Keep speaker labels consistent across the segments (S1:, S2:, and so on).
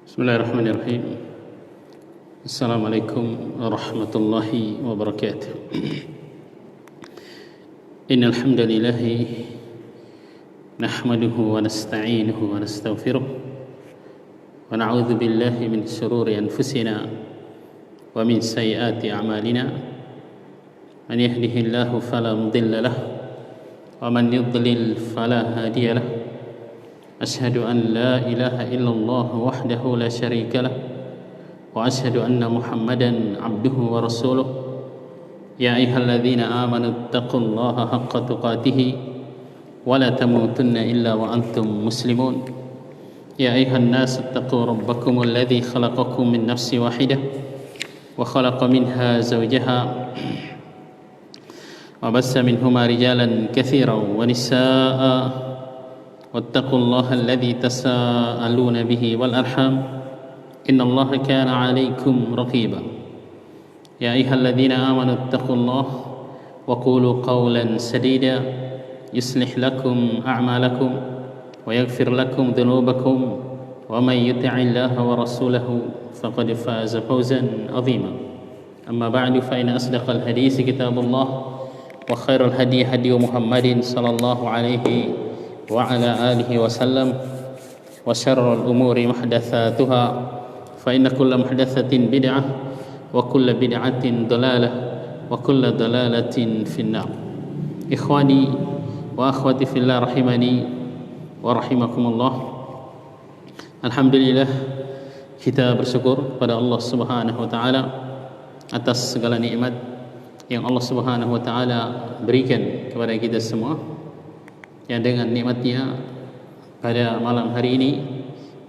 S1: Bismillahirrahmanirrahim. Assalamualaikum warahmatullahi wabarakatuh. Innal hamdalillah nahmaduhu wa nasta'inuhu wa nastaghfiruh wa na'udzu billahi min shururi anfusina wa min sayyiati a'malina. Man yahdihillahu fala mudilla lahu wa man yudlil fala hadiya lahu. أشهد أن لا إله إلا الله وحده لا شريك له وأشهد أن محمدا عبده ورسوله يا أيها الذين آمنوا اتقوا الله حق تقاته ولا تموتن إلا وأنتم مسلمون يا أيها الناس اتقوا ربكم الذي خلقكم من نفس واحدة وخلق منها زوجها وبث منهما رجالا كثيرا ونساء واتقوا الله الذي تساءلون به والأرحام إن الله كان عليكم رقيبا يا أيها الذين آمنوا اتقوا الله وقولوا قولا سديدا يصلح لكم أعمالكم ويغفر لكم ذنوبكم ومن يطع الله ورسوله فقد فاز فوزا عظيما أما بعد فإن أصدق الحديث كتاب الله وخير الهدي هدي محمد صلى الله عليه وعلى آله وسلم وشر الأمور محدثاتها فإن كل محدثة بدعة وكل بدعة ضلالة وكل ضلالة في النار. إخواني وأخواتي في الله rahimani wa rahimakumullah. Alhamdulillah, kita bersyukur pada Allah Subhanahu wa taala atas segala nikmat yang Allah Subhanahu wa taala berikan kepada kita semua. Yang dengan nikmatnya pada malam hari ini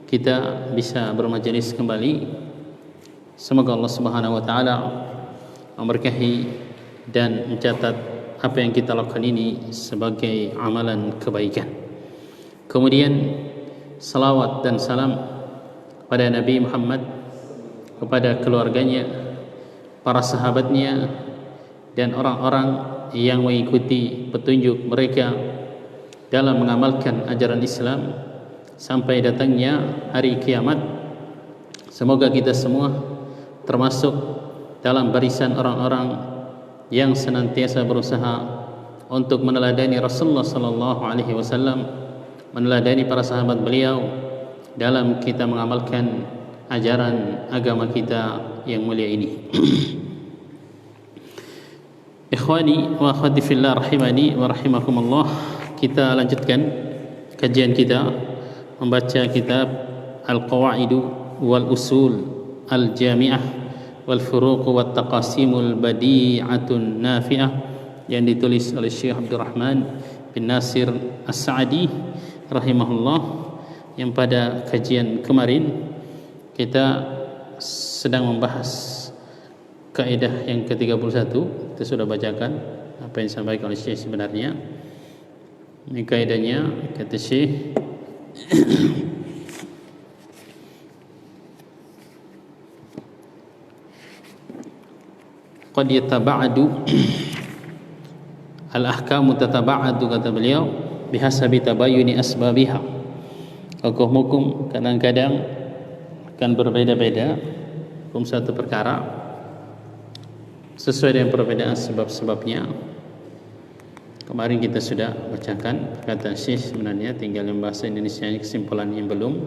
S1: kita bisa bermajelis kembali. Semoga Allah Subhanahu wa taala memberkahi dan mencatat apa yang kita lakukan ini sebagai amalan kebaikan. Kemudian salawat dan salam pada Nabi Muhammad, kepada keluarganya, para sahabatnya, dan orang-orang yang mengikuti petunjuk mereka dalam mengamalkan ajaran Islam sampai datangnya hari kiamat. Semoga kita semua termasuk dalam barisan orang-orang yang senantiasa berusaha untuk meneladani Rasulullah sallallahu alaihi wasallam, meneladani para sahabat beliau dalam kita mengamalkan ajaran agama kita yang mulia ini. Ikhwani wa akhwati fillah rahimani wa rahimakumullah. Kita lanjutkan kajian kita membaca kitab Al-Qawaidu wal Usul Al-Jami'ah wal Furuq wat Taqasimul Badi'atun Nafi'ah yang ditulis oleh Syekh Abdurrahman bin Nasir As-Sa'di rahimahullah, yang pada kajian kemarin kita sedang membahas kaidah yang ke-31. Kita sudah bacakan apa yang disampaikan oleh Syekh sebenarnya. Ini kaidahnya, kata Syekh, qad yataba'adu al-ahkamu tataba'adu, kata beliau, bihasabi tabayyuni asbabiha. Hukum-hukum kadang-kadang akan berbeda-beda, hukum satu perkara sesuai dengan perbedaan sebab-sebabnya. Kemarin kita sudah bacakan kata Syekh, sebenarnya tinggal yang bahasa Indonesia kesimpulan yang belum.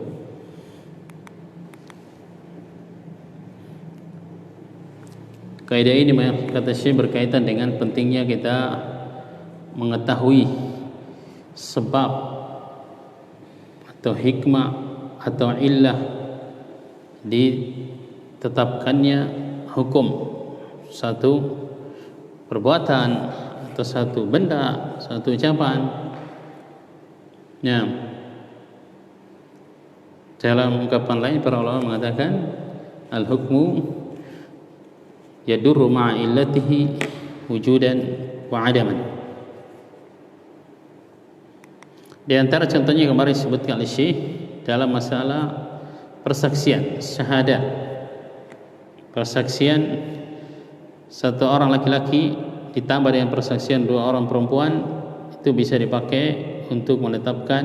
S1: Kaidah ini kata Syekh berkaitan dengan pentingnya kita mengetahui sebab atau hikmah atau illah ditetapkannya hukum satu perbuatan atau satu benda, satu ucapan. Ya. Dalam ungkapan lain para ulama mengatakan al-hukmu yadurru ma'a illatihi wujudan wa adaman. Di antara contohnya kemarin disebutkan oleh Syekh dalam masalah persaksian, syahadat. Persaksian satu orang laki-laki ditambah dengan persaksian dua orang perempuan, itu bisa dipakai untuk menetapkan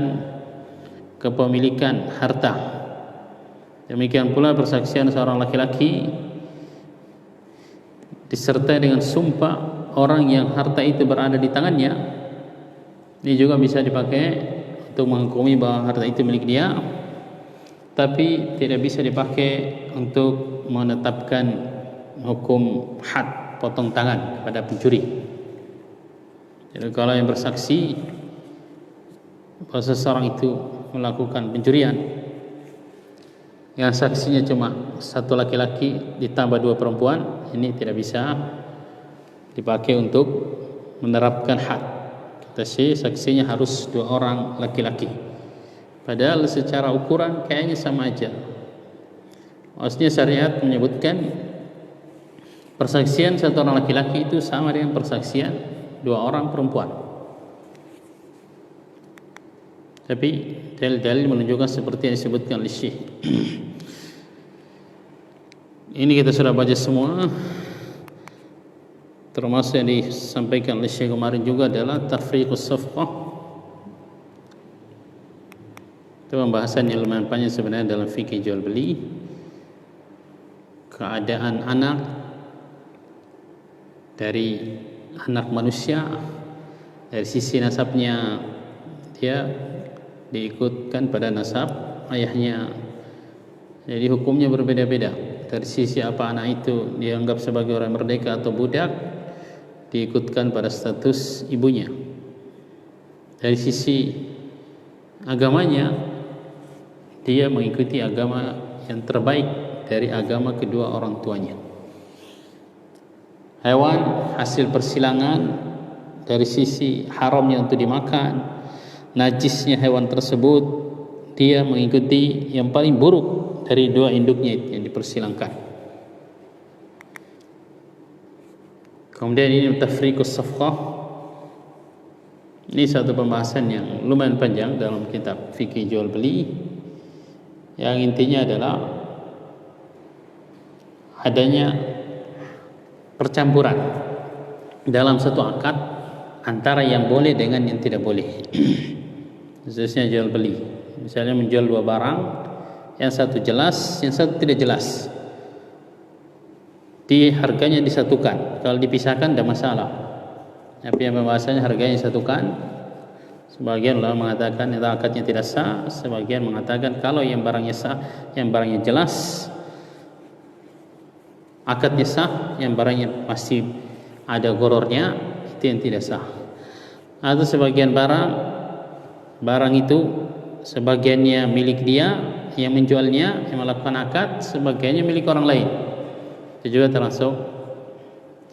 S1: kepemilikan harta. Demikian pula persaksian seorang laki-laki disertai dengan sumpah orang yang harta itu berada di tangannya, ini juga bisa dipakai untuk menghukumi bahwa harta itu milik dia, tapi tidak bisa dipakai untuk menetapkan hukum had, potong tangan pada pencuri. Jadi kalau yang bersaksi bahwa seseorang itu melakukan pencurian, yang saksinya cuma satu laki-laki ditambah dua perempuan, ini tidak bisa dipakai untuk menerapkan had. Kita saksinya harus dua orang laki-laki, padahal secara ukuran kayaknya sama aja. Maksudnya syariat menyebutkan persaksian satu orang laki-laki itu sama dengan persaksian dua orang perempuan, tapi dalil-dalil menunjukkan seperti yang disebutkan oleh Syekh. Ini kita sudah baca semua, termasuk yang disampaikan oleh Syekh kemarin juga adalah tafriqus safqah. Itu pembahasan yang lumayan panjang sebenarnya dalam fikih jual beli. Keadaan anak dari anak manusia, dari sisi nasabnya dia diikutkan pada nasab ayahnya, jadi hukumnya berbeda-beda. Dari sisi apa anak itu dianggap sebagai orang merdeka atau budak, diikutkan pada status ibunya. Dari sisi agamanya, dia mengikuti agama yang terbaik dari agama kedua orang tuanya. Hewan hasil persilangan, dari sisi haramnya untuk dimakan, najisnya hewan tersebut, dia mengikuti yang paling buruk dari dua induknya yang dipersilangkan. Kemudian ini tafriqus safqah. Ini satu pembahasan yang lumayan panjang dalam kitab fikih jual beli, yang intinya adalah adanya percampuran dalam satu akad antara yang boleh dengan yang tidak boleh. Khususnya jual beli, misalnya menjual dua barang, yang satu jelas, yang satu tidak jelas, di harganya disatukan. Kalau dipisahkan tidak masalah, tapi yang pembahasannya harganya disatukan. Sebagian ulama mengatakan itu akadnya tidak sah, sebagian mengatakan kalau yang barangnya sah, yang barangnya jelas, akadnya sah, yang barangnya masih ada gorornya, itu yang tidak sah. Atau sebagian barang itu sebagiannya milik dia yang menjualnya, yang melakukan akad, sebagiannya milik orang lain. Itu juga termasuk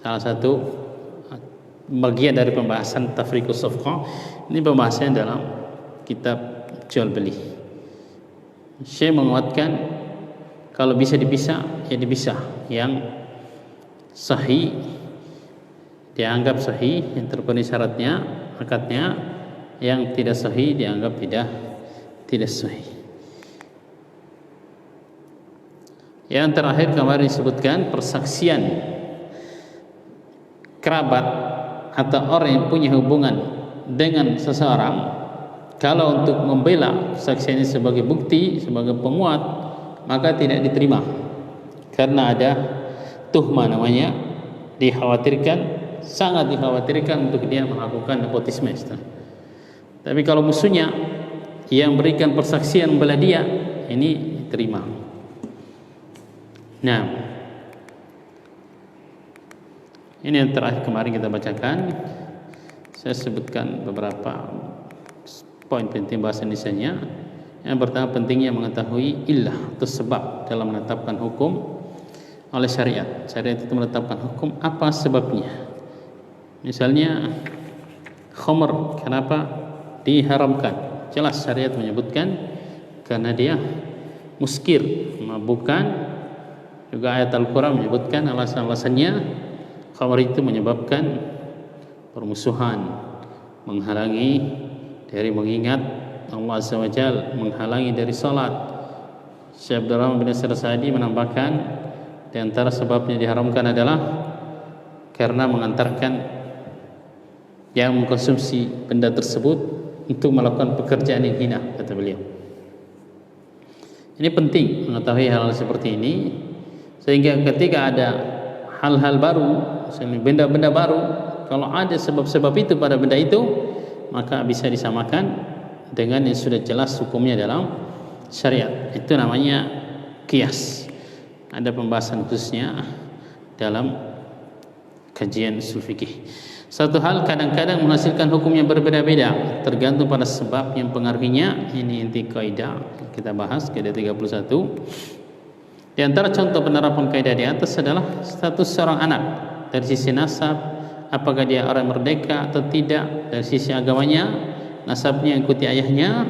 S1: salah satu bagian dari pembahasan tafriqus safqah. Ini pembahasan dalam kitab jual beli. Syekh menguatkan kalau bisa dipisah, ya dipisah. Yang sahih dianggap sahih, yang terpenuhi syaratnya akadnya, yang tidak sahih dianggap tidak sahih. Yang terakhir kemarin disebutkan persaksian kerabat atau orang yang punya hubungan dengan seseorang, kalau untuk membela kesaksian ini sebagai bukti, sebagai penguat, maka tidak diterima karena ada tuhma namanya, dikhawatirkan, sangat dikhawatirkan untuk dia melakukan nepotisme. Tapi kalau musuhnya yang berikan persaksian membela dia, ini diterima. Nah, ini yang terakhir kemarin kita bacakan. Saya sebutkan beberapa poin penting bahasan desainnya. Yang pertama, pentingnya mengetahui illah atau sebab dalam menetapkan hukum oleh syariat. Syariat itu menetapkan hukum, apa sebabnya. Misalnya khamr, kenapa diharamkan? Jelas syariat menyebutkan karena dia muskir, mabukkan. Juga ayat Al-Quran menyebutkan alasan-alasannya. Khamr itu menyebabkan permusuhan, menghalangi dari mengingat Allah Azza wa Jalla, menghalangi dari salat. Syekh Abdul Rahman bin Nasir Sa'di menambahkan di antara sebabnya diharamkan adalah karena mengantarkan yang mengkonsumsi benda tersebut untuk melakukan pekerjaan yang hina, kata beliau. Ini penting mengetahui hal seperti ini, sehingga ketika ada hal-hal baru, misalnya benda-benda baru, kalau ada sebab-sebab itu pada benda itu, maka bisa disamakan dengan yang sudah jelas hukumnya dalam syariat. Itu namanya qiyas. Ada pembahasan khususnya dalam kajian ushul fikih. Satu hal kadang-kadang menghasilkan hukum yang berbeda-beda tergantung pada sebab yang pengaruhinya. Ini inti kaidah kita bahas, kaidah 31. Di antara contoh penerapan kaidah di atas adalah status seorang anak dari sisi nasab, apakah dia orang merdeka atau tidak. Dari sisi agamanya, nasabnya ikuti ayahnya,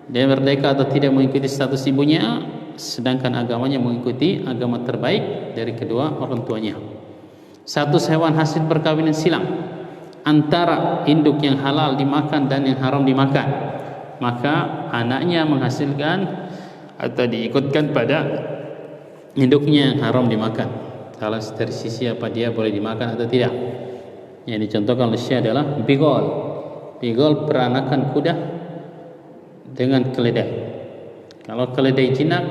S1: dia merdeka atau tidak mengikuti status ibunya, sedangkan agamanya mengikuti agama terbaik dari kedua orang tuanya. Status hewan hasil perkawinan silang antara induk yang halal dimakan dan yang haram dimakan, maka anaknya menghasilkan atau diikutkan pada induknya yang haram dimakan. Kalau dari sisi apa dia boleh dimakan atau tidak. Yang dicontohkan oleh Syekh adalah bigol. Bigol peranakan kuda dengan keledai. Kalau keledai jinak,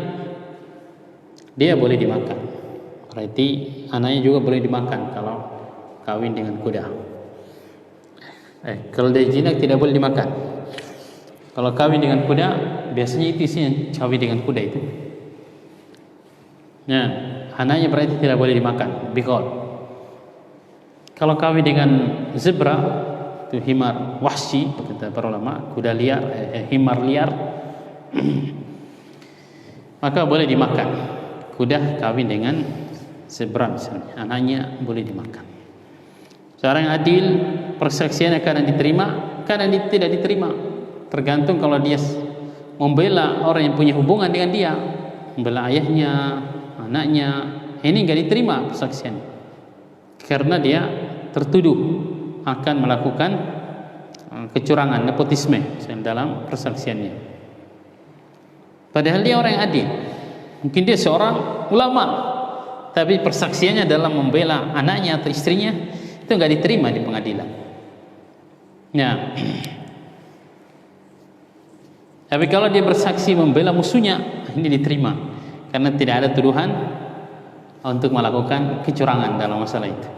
S1: dia boleh dimakan. Berarti anaknya juga boleh dimakan kalau kawin dengan kuda. Keledai jinak tidak boleh dimakan. Kalau kawin dengan kuda, biasanya itu sih yang kawin dengan kuda itu. Nah, anaknya berarti tidak boleh dimakan, bigol. Kalau kawin dengan zebra, itu himar wahsi, kata para ulama, kuda liar, himar liar, maka boleh dimakan. Kuda kawin dengan zebra misalnya, anaknya boleh dimakan. Seorang yang adil, persaksiannya kadang diterima, kadang tidak diterima. Tergantung kalau dia membela orang yang punya hubungan dengan dia, membela ayahnya, anaknya, ini enggak diterima persaksian karena dia tertuduh akan melakukan kecurangan, nepotisme dalam persaksiannya. Padahal dia orang yang adil. Mungkin dia seorang ulama, tapi persaksiannya dalam membela anaknya atau istrinya itu enggak diterima di pengadilan. Nah, tapi kalau dia bersaksi membela musuhnya, ini diterima karena tidak ada tuduhan untuk melakukan kecurangan dalam masalah itu.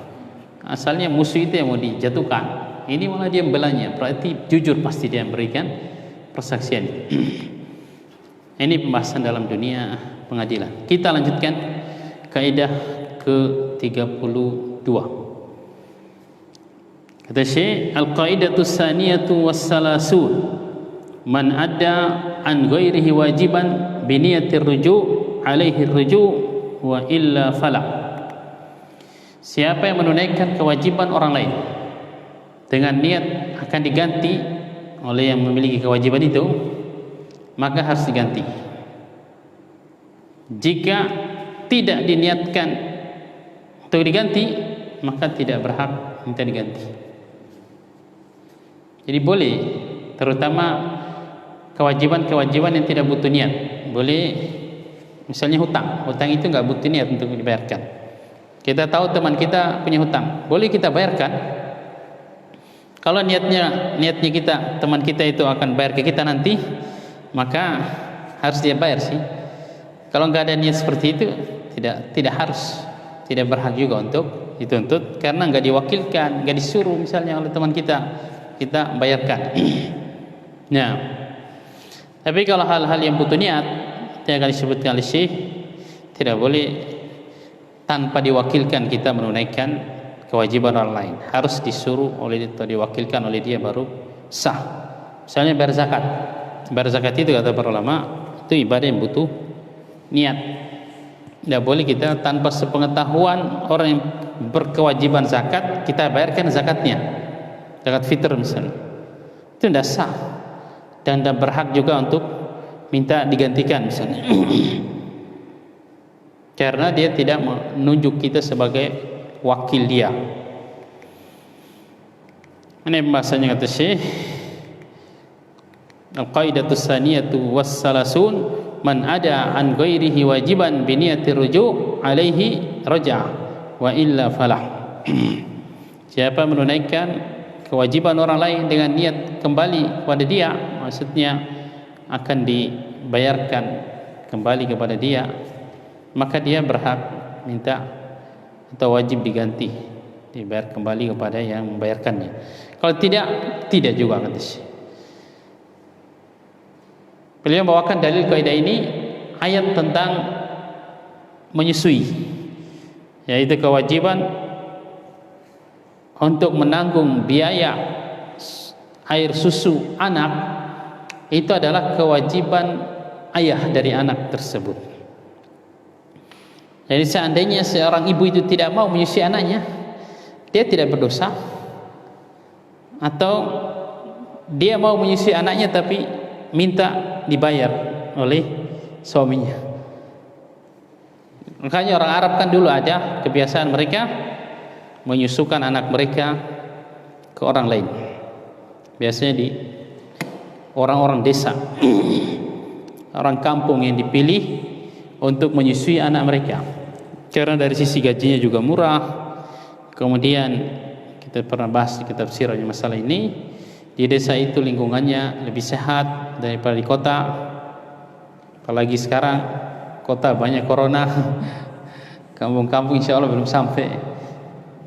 S1: Asalnya musuh itu yang mau dijatuhkan, ini malah dia membelanya, berarti jujur pasti dia memberikan persaksian. Ini pembahasan dalam dunia pengadilan. Kita lanjutkan kaidah ke-32. Kata Syekh, al-qaidatu tsaniyatu was-salasun man adda an ghairihi wajiban bi niyatir ruju' alaihi ruju' wa illa fala. Siapa yang menunaikan kewajiban orang lain dengan niat akan diganti oleh yang memiliki kewajiban itu, maka harus diganti. Jika tidak diniatkan untuk diganti, maka tidak berhak minta diganti. Jadi boleh, terutama kewajiban-kewajiban yang tidak butuh niat. Boleh, misalnya hutang itu nggak butuh niat untuk dibayarkan. Kita tahu teman kita punya hutang, boleh kita bayarkan. Kalau niatnya kita, teman kita itu akan bayar ke kita nanti, maka harus dia bayar sih. Kalau nggak ada niat seperti itu, tidak harus, tidak berhak juga untuk dituntut karena nggak diwakilkan, nggak disuruh misalnya oleh teman kita bayarkan. Nah, tapi kalau hal-hal yang butuh niat, yang akan disebutkan oleh Syekh, tidak boleh tanpa diwakilkan kita menunaikan kewajiban orang lain. Harus disuruh oleh atau diwakilkan oleh dia baru sah. Misalnya bayar zakat. Bayar zakat itu kata para ulama itu ibadah yang butuh niat. Tidak boleh kita tanpa sepengetahuan orang yang berkewajiban zakat kita bayarkan zakatnya, zakat fitr misalnya, itu tidak sah dan tidak berhak juga untuk minta digantikan misalnya. Karena dia tidak menunjuk kita sebagai wakil dia. Ini bahasanya kata Syekh, al-qaidatu tsaniyatu was-salasun man ada an ghairihi wajiban bi niyatir ruju' alaihi raja' wa illa falah. Siapa menunaikan kewajiban orang lain dengan niat kembali kepada dia, maksudnya akan dibayarkan kembali kepada dia, maka dia berhak minta atau wajib diganti, dibayar kembali kepada yang membayarkannya. Kalau tidak, tidak juga, kata Syekh. Beliau membawakan dalil kaidah ini ayat tentang menyusui, yaitu kewajiban untuk menanggung biaya air susu anak, itu adalah kewajiban ayah dari anak tersebut. Jadi seandainya seorang ibu itu tidak mau menyusui anaknya, dia tidak berdosa. Atau dia mau menyusui anaknya tapi minta dibayar oleh suaminya. Makanya orang Arab kan dulu ada kebiasaan mereka menyusukan anak mereka ke orang lain. Biasanya di orang-orang desa, orang kampung yang dipilih untuk menyusui anak mereka, karena dari sisi gajinya juga murah. Kemudian kita pernah bahas di kitab sirah masalah ini. Di desa itu lingkungannya lebih sehat daripada di kota. Apalagi sekarang kota banyak corona. Kampung-kampung insya Allah belum sampai.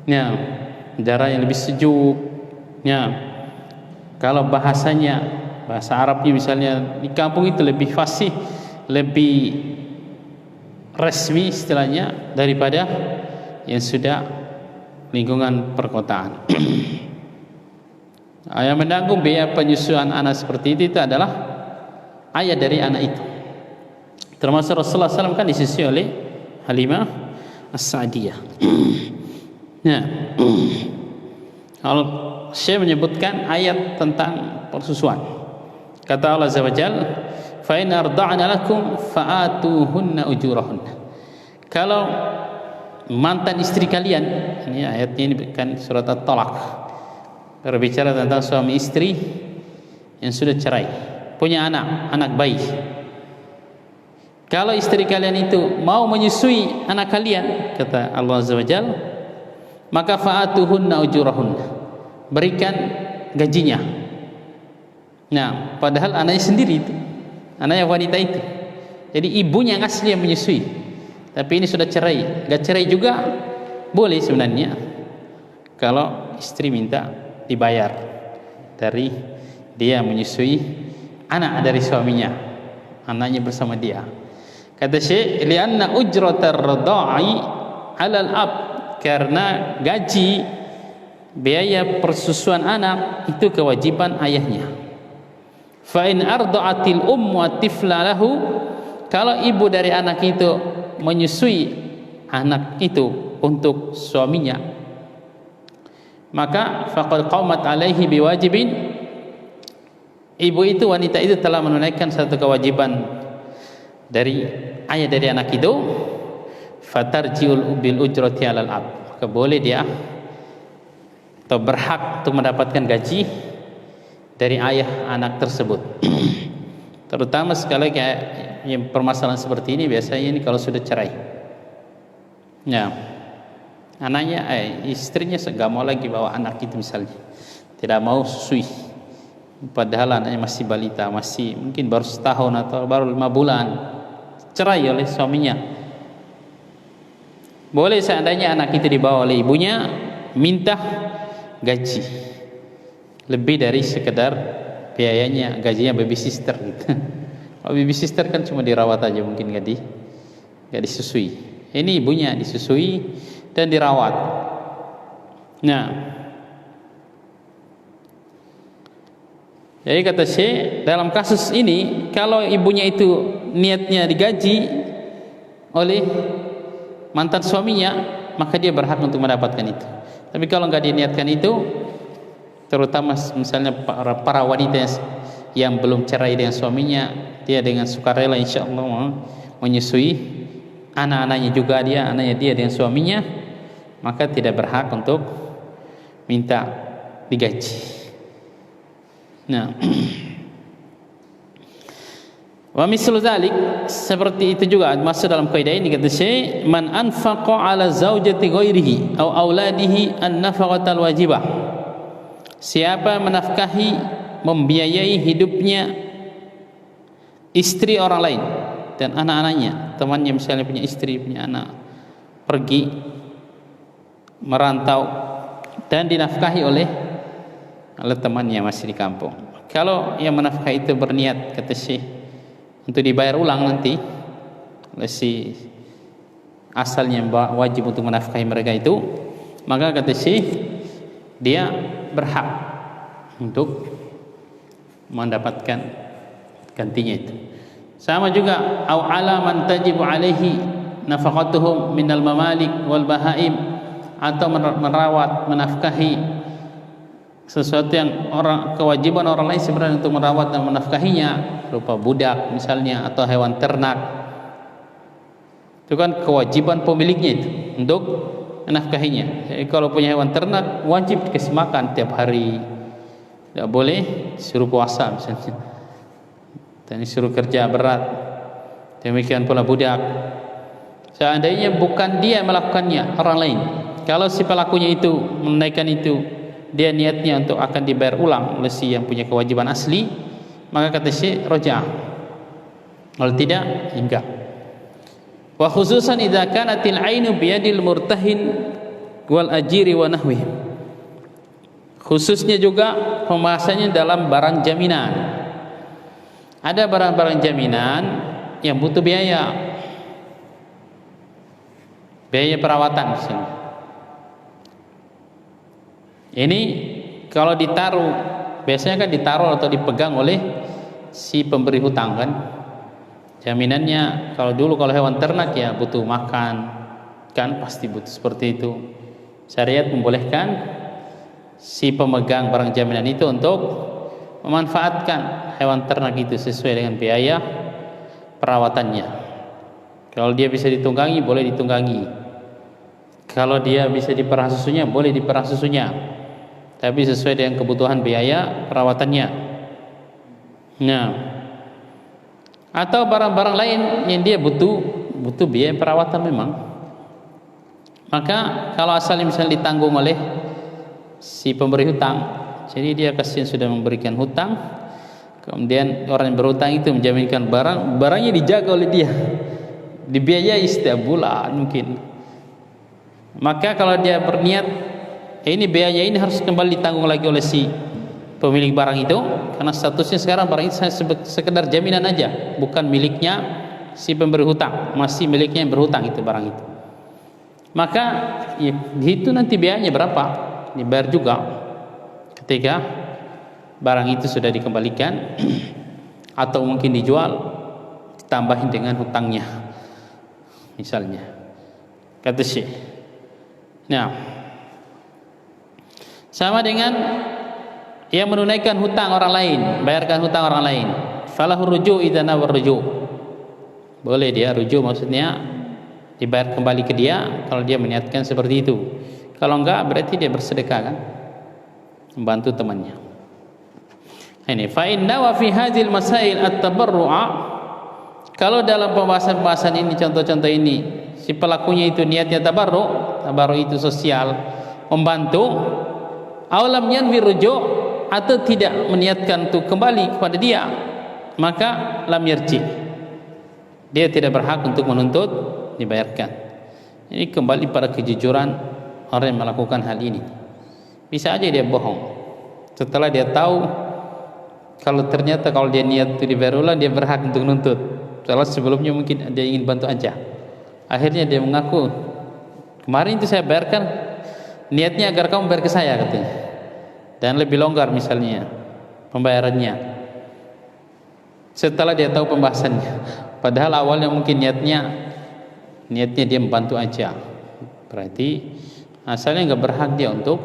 S1: Ya, udara yang lebih sejuk. Ya, kalau bahasanya, bahasa Arabnya misalnya di kampung itu lebih fasih, lebih resmi istilahnya daripada yang sudah lingkungan perkotaan. Yang menanggung biaya penyusuan anak seperti itu adalah ayah dari anak itu. Termasuk Rasulullah SAW kan disusui oleh Halimah As-Sa'diyah. Nah, Syekh menyebutkan ayat tentang persusuan. Kata Allah Azza wa Jalla, "Fa in arda'na lakum fa'atuhunna ujurahunna." Kalau mantan istri kalian, ini ayatnya ini kan surat At-Talaq, berbicara tentang suami istri yang sudah cerai, punya anak bayi. Kalau istri kalian itu mau menyusui anak kalian, kata Allah Azza wa Jalla, maka fa'atuhunna ujurahunna, berikan gajinya. Nah, padahal anaknya sendiri itu, anaknya wanita itu. Jadi ibunya yang asli yang menyusui, tapi ini sudah cerai. Gak cerai juga boleh sebenarnya kalau istri minta dibayar dari dia menyusui anak dari suaminya, anaknya bersama dia. Kata Syekh, lianna ujratar radha'i 'alal ab, karena gaji biaya persusuan anak itu kewajiban ayahnya. Fa in arda'atil ummu tifla lahu, kalau ibu dari anak itu menyusui anak itu untuk suaminya, maka faqad qamat alaihi biwajibin, ibu itu, wanita itu telah menunaikan satu kewajiban dari ayah dari anak itu. Fatarjiul bil ujrati alal ab, maka boleh dia atau berhak untuk mendapatkan gaji dari ayah anak tersebut. Terutama sekali kayak yang permasalahan seperti ini biasanya ini kalau sudah cerai. Ya, anaknya, istrinya nggak mau lagi bawa anak itu misalnya, tidak mau susui, padahal anaknya masih balita, masih mungkin baru setahun atau baru 5 bulan, cerai oleh suaminya. Boleh seandainya anak itu dibawa oleh ibunya, minta gaji lebih dari sekedar biayanya, gajinya baby sister gitu. Kalau baby sister kan cuma dirawat aja, mungkin nggak disusui. Ini ibunya disusui dan dirawat. Nah, jadi kata Syekh, dalam kasus ini kalau ibunya itu niatnya digaji oleh mantan suaminya, maka dia berhak untuk mendapatkan itu. Tapi kalau nggak diniatkan itu, terutama misalnya para wanita yang belum cerai dengan suaminya, dia dengan sukarela insya Allah menyusui anak-anaknya juga, anaknya dia dengan suaminya, maka tidak berhak untuk minta digaji. Nah, wa mislu dzalik, seperti itu juga masuk dalam kaidah ini, kata Syekh, man anfaqa ala zaujati ghairihi aw auladihi an-nafaqatal wajibah, siapa menafkahi, membiayai hidupnya istri orang lain dan anak-anaknya, temannya misalnya punya istri, punya anak, pergi merantau dan dinafkahi oleh temannya masih di kampung. Kalau yang menafkahi itu berniat, kata Syekh, untuk dibayar ulang nanti oleh si asalnya wajib untuk menafkahi mereka itu, maka kata Syekh dia berhak untuk mendapatkan gantinya itu. Sama juga au ala man tajibu alaihi nafaqatuhum minal mamalik wal bahaim, atau merawat, menafkahi sesuatu yang kewajiban orang lain sebenarnya untuk merawat dan menafkahinya, berupa budak misalnya atau hewan ternak. Itu kan kewajiban pemiliknya itu untuk menafkahinya. Jadi kalau punya hewan ternak wajib dikasih makan tiap hari, tidak boleh suruh puasa misalnya, dan disuruh kerja berat. Demikian pula budak, seandainya bukan dia melakukannya, orang lain. Kalau si pelakunya itu menunaikan itu, dia niatnya untuk akan dibayar ulang oleh si yang punya kewajiban asli, maka kata Syekh roja'. Kalau tidak, enggak. Wa khususan idza kanatil ainu biyadil murtahin wal ajiri wa nahwi. Khususnya juga pembahasannya dalam barang jaminan. Ada barang-barang jaminan yang butuh biaya perawatan misalnya. Ini kalau ditaruh, biasanya kan ditaruh atau dipegang oleh si pemberi hutang kan. Jaminannya kalau hewan ternak ya butuh makan kan, pasti butuh seperti itu. Syariat membolehkan si pemegang barang jaminan itu untuk memanfaatkan hewan ternak itu sesuai dengan biaya perawatannya. Kalau dia bisa ditunggangi, boleh ditunggangi. Kalau dia bisa diperah susunya, boleh diperah susunya, tapi sesuai dengan kebutuhan biaya perawatannya. Nah, atau barang-barang lain yang dia butuh biaya perawatan memang, maka kalau asalnya misalnya ditanggung oleh si pemberi hutang, jadi dia kasihan sudah memberikan hutang, kemudian orang yang berhutang itu menjaminkan barangnya dijaga oleh dia, dibiayai setiap bulan mungkin. Maka kalau dia berniat ini biaya ini harus kembali ditanggung lagi oleh si pemilik barang itu, karena statusnya sekarang barang itu sekedar jaminan aja, bukan miliknya si pemberi hutang, masih miliknya yang berhutang itu barang itu. Maka ya, itu nanti biayanya berapa dibayar juga ketika barang itu sudah dikembalikan atau mungkin dijual, ditambahin dengan hutangnya misalnya, kata Syekh. Nah, sama dengan yang menunaikan hutang orang lain, bayarkan hutang orang lain, falahu ruju' idza nawar ruju'. Boleh dia rujuk, maksudnya dibayar kembali ke dia kalau dia meniatkan seperti itu. Kalau enggak berarti dia bersedekah kan, membantu temannya. Ini fa inna wa fi hadhil masail at-tabarru'a. Kalau dalam pembahasan-pembahasan ini, contoh-contoh ini, si pelakunya itu niatnya tabarru' itu sosial, membantu, awalam yanwi rujuk', atau tidak meniatkan untuk kembali kepada dia, maka lam yarji', dia tidak berhak untuk menuntut dibayarkan. Ini kembali pada kejujuran orang yang melakukan hal ini. Bisa aja dia bohong setelah dia tahu kalau ternyata kalau dia niat itu dibayar ulang, dia berhak untuk menuntut. Kalau sebelumnya mungkin dia ingin bantu aja, akhirnya dia mengaku kemarin itu saya bayarkan niatnya agar kamu bayar ke saya katanya, dan lebih longgar misalnya pembayarannya. Setelah dia tahu pembahasannya, padahal awalnya mungkin niatnya dia membantu aja, berarti asalnya enggak berhak dia untuk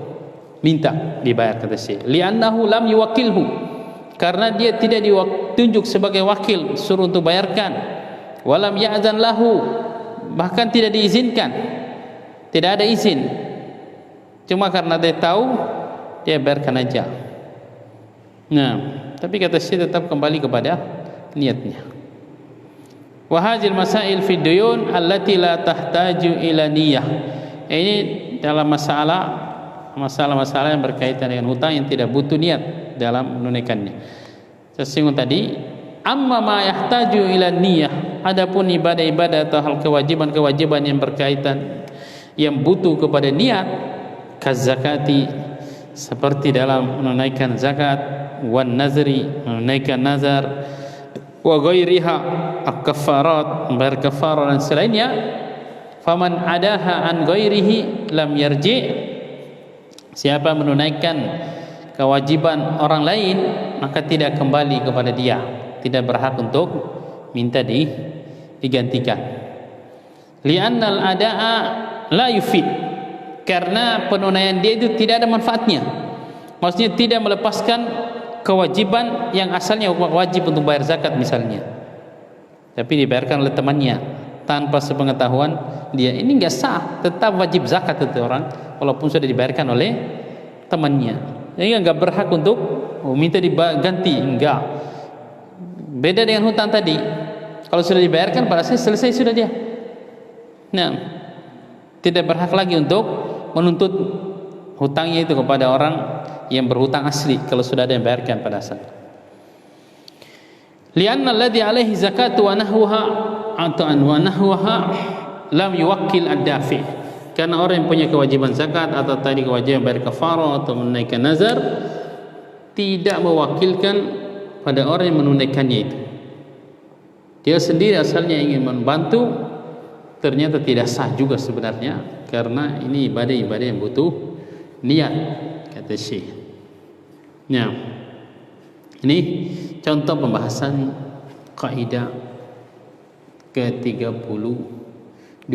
S1: minta dibayar, kata Syekh. Li'annahu lam yuwakkilhu, karena dia tidak ditunjuk sebagai wakil suruh untuk bayarkan. Walam ya'zan lahu, bahkan tidak diizinkan, tidak ada izin. Cuma karena dia tahu, dia bayarkan aja. Nah, tapi kata Syekh tetap kembali kepada niatnya. Wa hadzal masail fi duyun allati la tahtaju ila niyyah. Ini dalam masalah masalah-masalah yang berkaitan dengan hutang yang tidak butuh niat dalam menunaikannya. Saya singgung tadi, amma ma yahtaju ila niyah, adapun ibadah-ibadah atau hal kewajiban-kewajiban yang berkaitan yang butuh kepada niat, kazakati, seperti dalam menunaikan zakat, wan nazri, menunaikan nazar, wa ghairiha, al-kafarat, membayar kafarah dan selainnya. Faman adaha an ghairihi lam yarji, siapa menunaikan kewajiban orang lain maka tidak kembali kepada dia, tidak berhak untuk minta digantikan. Li'annal ada'a la yufid, karena penunaian dia itu tidak ada manfaatnya. Maksudnya tidak melepaskan kewajiban yang asalnya wajib untuk bayar zakat misalnya, tapi dibayarkan oleh temannya tanpa sepengetahuan dia, ini enggak sah, tetap wajib zakat itu orang walaupun sudah dibayarkan oleh temannya. Jadi enggak berhak untuk minta diganti, enggak. Beda dengan hutang tadi, kalau sudah dibayarkan pada selesai sudah dia. Nah, tidak berhak lagi untuk menuntut hutangnya itu kepada orang yang berhutang asli kalau sudah ada yang bayarkan pada asalnya. Lianna alladhi alaihi zakatu wa nahwaha lam yuwakkil ad-dafi, karena orang yang punya kewajiban zakat atau tadi kewajiban bayar kafarah atau menunaikan nazar tidak mewakilkan pada orang yang menunaikannya itu. Dia sendiri asalnya ingin membantu, ternyata tidak sah juga sebenarnya, karena ini ibadah-ibadah yang butuh niat, kata Syekh. Nah, ini contoh pembahasan kaidah ke-32.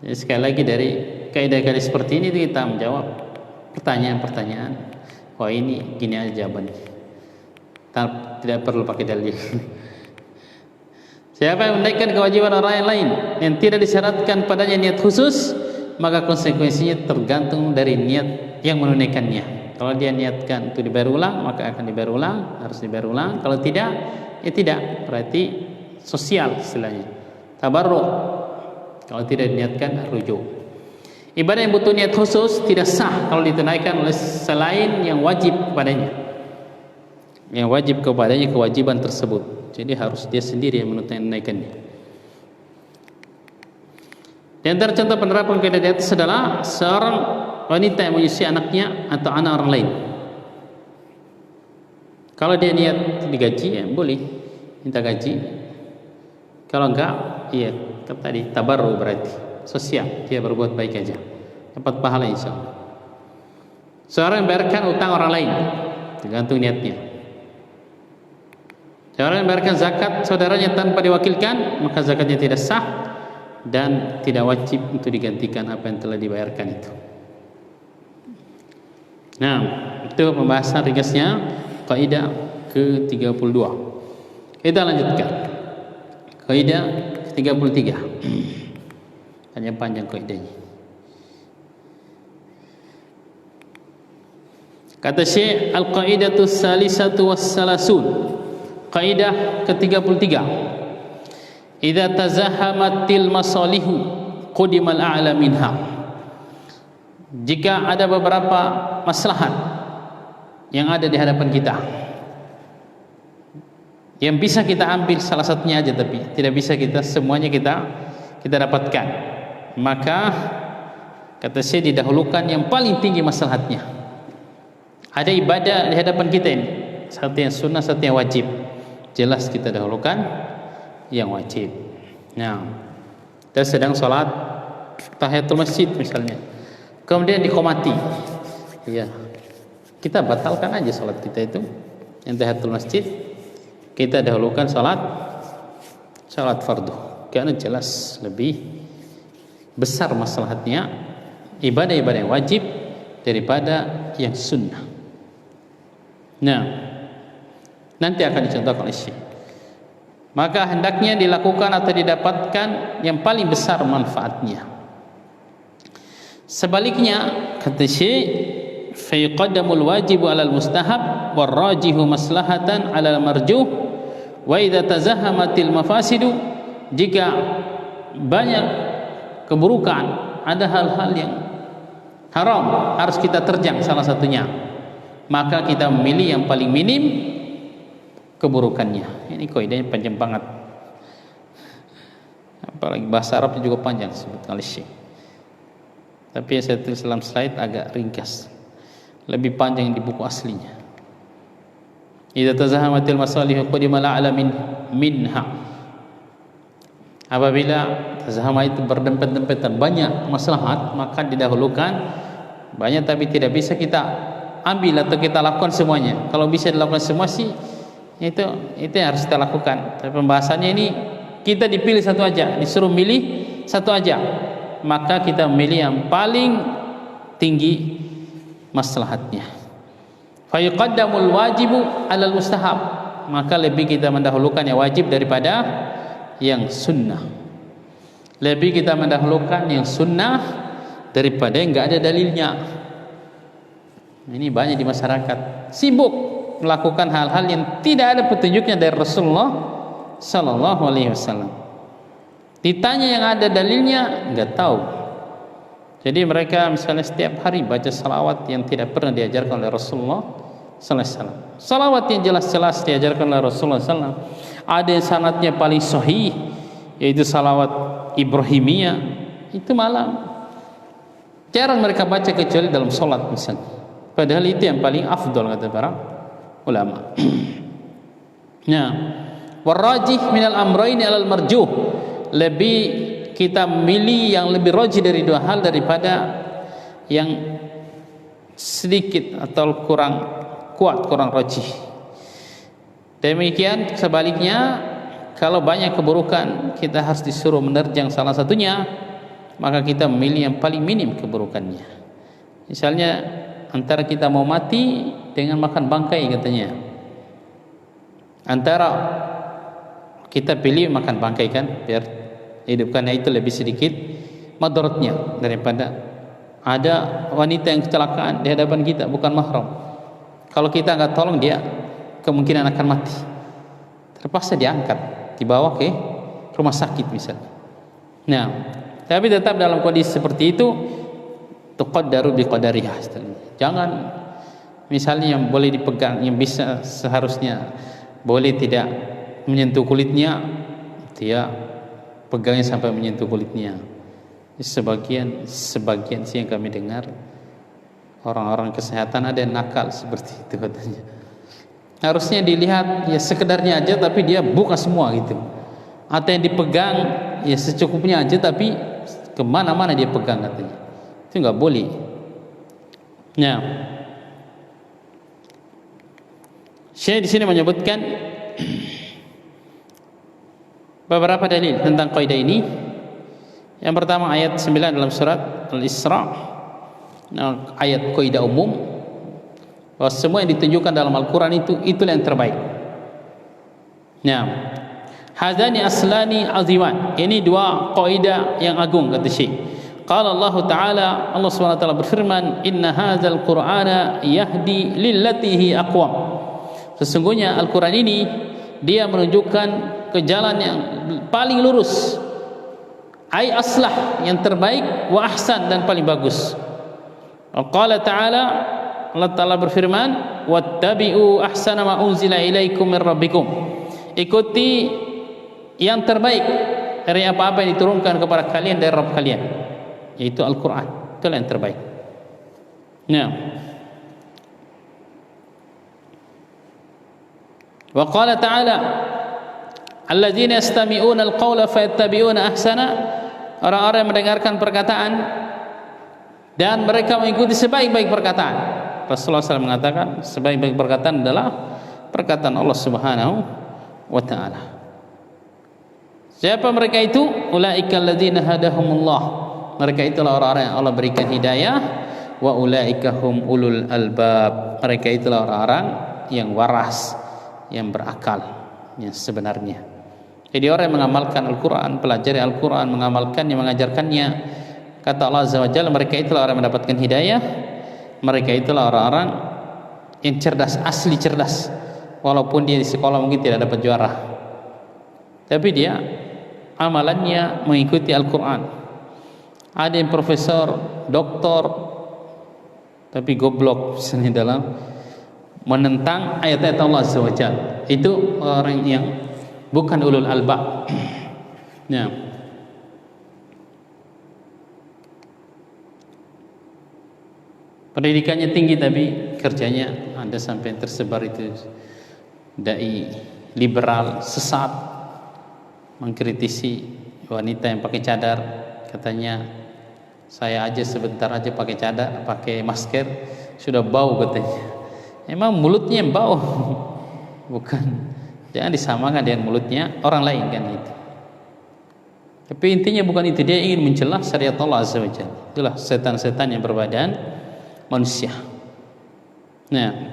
S1: Jadi sekali lagi dari kaidah-kaidah seperti ini kita menjawab pertanyaan-pertanyaan. Wah, ini gini aja jawabannya, tidak perlu pakai dalil. Siapa yang menaikkan kewajiban orang lain yang tidak disyaratkan padanya niat khusus, maka konsekuensinya tergantung dari niat yang menunaikannya. Kalau dia niatkan untuk dibayar ulang, maka akan dibayar ulang, harus dibayar ulang. Kalau tidak, ya tidak. Berarti sosial istilahnya, tabarruk. Kalau tidak diniatkan, rujuk. Ibadah yang butuh niat khusus tidak sah kalau ditunaikan oleh selain yang wajib kepadanya, yang wajib kepadanya kewajiban tersebut. Jadi harus dia sendiri yang menunaikannya. Di antara contoh penerapan kaidah di atas adalah seorang wanita yang menyusui anaknya atau anak orang lain. Kalau dia niat digaji, ya boleh minta gaji. Kalau enggak, iya tadi tabarru, berarti sosial, dia berbuat baik aja, dapat pahala insyaallah. Seorang yang bayarkan utang orang lain, tergantung niatnya. Seorang yang bayarkan zakat saudaranya tanpa diwakilkan, maka zakatnya tidak sah dan tidak wajib untuk digantikan apa yang telah dibayarkan itu. Nah, itu pembahasan ringkasnya kaidah ke-32. Kita lanjutkan kaidah ke-33. Panjang-panjang kaidahnya. Kata Syekh, al-qaidatu salisatu was-salasun. Kaidah ke-33. Idza tazahamatil masalihu qudimal a'la minha. Jika ada beberapa maslahat yang ada di hadapan kita, yang bisa kita ambil salah satunya aja, tapi tidak bisa kita semuanya kita dapatkan, maka kata saya didahulukan yang paling tinggi maslahatnya. Ada ibadah di hadapan kita ini, satu yang sunnah, satu yang wajib, jelas kita dahulukan yang wajib. Nah, kita sedang sholat tahiyatul masjid misalnya, kemudian diqomati, ya kita batalkan aja sholat kita itu yang tahiyatul masjid, kita dahulukan sholat fardu, karena jelas lebih besar maslahatnya ibadah-ibadah yang wajib daripada yang sunnah. Nah, nanti akan dicontohkan oleh Syekh. Maka hendaknya dilakukan atau didapatkan yang paling besar manfaatnya. Sebaliknya, kata Syekh, fa yuqaddamul wajibu 'alal mustahab war rajihu maslahatan 'alal marjuh wa idza tazahamatil mafasidu. Jika banyak keburukan, ada hal-hal yang haram, harus kita terjang salah satunya, maka kita memilih yang paling minim keburukannya. Ini kaidahnya panjang banget, apalagi bahasa Arabnya juga panjang sebetulnya Syekh, tapi saya tulis dalam slide agak ringkas, lebih panjang di buku aslinya. Idza tazahamatil masalih qadimal a'la minha, apabila tazahama itu berdempet-dempetan banyak maslahat, maka didahulukan banyak tapi tidak bisa kita ambil atau kita lakukan semuanya. Kalau bisa dilakukan semua sih itu yang harus kita lakukan. Tapi pembahasannya ini kita dipilih satu aja, disuruh milih satu aja, maka kita memilih yang paling tinggi maslahatnya. Fa yuqaddamul wajibu 'alal mustahab, maka lebih kita mendahulukan yang wajib daripada yang sunnah. Lebih kita mendahulukan yang sunnah daripada yang enggak ada dalilnya. Ini banyak di masyarakat sibuk melakukan hal-hal yang tidak ada petunjuknya dari Rasulullah sallallahu alaihi wasallam. Ditanya yang ada dalilnya enggak tahu. Jadi mereka misalnya setiap hari baca salawat yang tidak pernah diajarkan oleh Rasulullah sallallahu alaihi wasallam. Salawat yang jelas-jelas diajarkan oleh Rasulullah sallallahu alaihi wasallam. Ada yang sanadnya paling sahih, yaitu salawat Ibrahimiyah, itu malam jarang mereka baca kecuali dalam solat misalnya, padahal itu yang paling afdol kata para ulama. Nah, warajih minal amraini alal marjuh, lebih kita memilih yang lebih rajih dari dua hal daripada yang sedikit atau kurang kuat, kurang rajih. Demikian sebaliknya, kalau banyak keburukan kita harus disuruh menerjang salah satunya, maka kita memilih yang paling minim keburukannya. Misalnya antara kita mau mati dengan makan bangkai katanya, antara kita pilih makan bangkai kan, biar hidupkannya itu lebih sedikit madaratnya daripada ada wanita yang kecelakaan di hadapan kita bukan mahram. Kalau kita nggak tolong dia, kemungkinan akan mati, terpaksa diangkat dibawa ke rumah sakit misalnya. Nah, tapi tetap dalam kondisi seperti itu tuqaddaru biqadariha. Jangan misalnya yang boleh dipegang, yang bisa seharusnya boleh tidak menyentuh kulitnya, dia pegangnya sampai menyentuh kulitnya. Sebagian sih yang kami dengar orang-orang kesehatan ada yang nakal seperti itu katanya. Harusnya dilihat ya sekedarnya aja, tapi dia buka semua gitu. Atau yang dipegang ya secukupnya aja, tapi kemana-mana dia pegang katanya. Itu nggak boleh. Nah, Syekh di sini menyebutkan beberapa dalil tentang kaidah ini. Yang pertama ayat 9 dalam surat Al-Isra, ayat kaidah umum bahwa semua yang ditunjukkan dalam Al-Quran itulah yang terbaik. Nah, hadani aslani aziman, ini dua kaidah yang agung kata Syekh. Qala Allah Ta'ala, Allah SWT berfirman, inna hadzal Qur'ana yahdi lillati hi aqwam. Sesungguhnya Al-Quran ini dia menunjukkan ke jalan yang paling lurus, ai aslah, yang terbaik, wa ahsan, dan paling bagus. Qala Ta'ala, Allah Ta'ala berfirman, wattabi'u ahsana ma unzila ilaikum min rabbikum, ikuti yang terbaik dari apa-apa yang diturunkan kepada kalian dari Rabb kalian, yaitu Al-Quran. Itulah yang terbaik. Nah, wa qala ta'ala, alladzina yastami'una al-qawla fayattabi'una ahsana, orang-orang yang mendengarkan perkataan dan mereka mengikuti sebaik-baik perkataan. Rasulullah SAW mengatakan sebaik-baik perkataan adalah perkataan Allah Subhanahu wa ta'ala. Siapa mereka itu? Ulaika alladzina hadahumullah, mereka itulah orang-orang yang Allah berikan hidayah. Wa ulaika hum ulul albab, mereka itulah orang-orang yang waras, yang berakal, yang sebenarnya. Jadi orang yang mengamalkan Al-Quran, pelajari Al-Quran, mengamalkannya, mengajarkannya, kata Allah Azza wa Jalla, mereka itulah orang yang mendapatkan hidayah. Mereka itulah orang-orang yang cerdas, asli cerdas, walaupun dia di sekolah mungkin tidak dapat juara, tapi dia amalannya mengikuti Al-Quran. Ada yang profesor, doktor, tapi goblok misalnya dalam menentang ayat-ayat Allah Azza wa Jalla. Itu orang yang bukan ulul albab. Ya. Pendidikannya tinggi tapi kerjanya Anda sampai tersebar itu dai liberal sesat, mengkritisi wanita yang pakai cadar, katanya saya aja sebentar aja pakai cadar, pakai masker sudah bau katanya. Emang mulutnya yang bau, bukan. Jangan disamakan dengan mulutnya orang lain kan itu. Tapi intinya bukan itu, dia ingin mencela syariat Allah Azza wa Jalla. Itulah setan-setan yang berbadan manusia. Nah,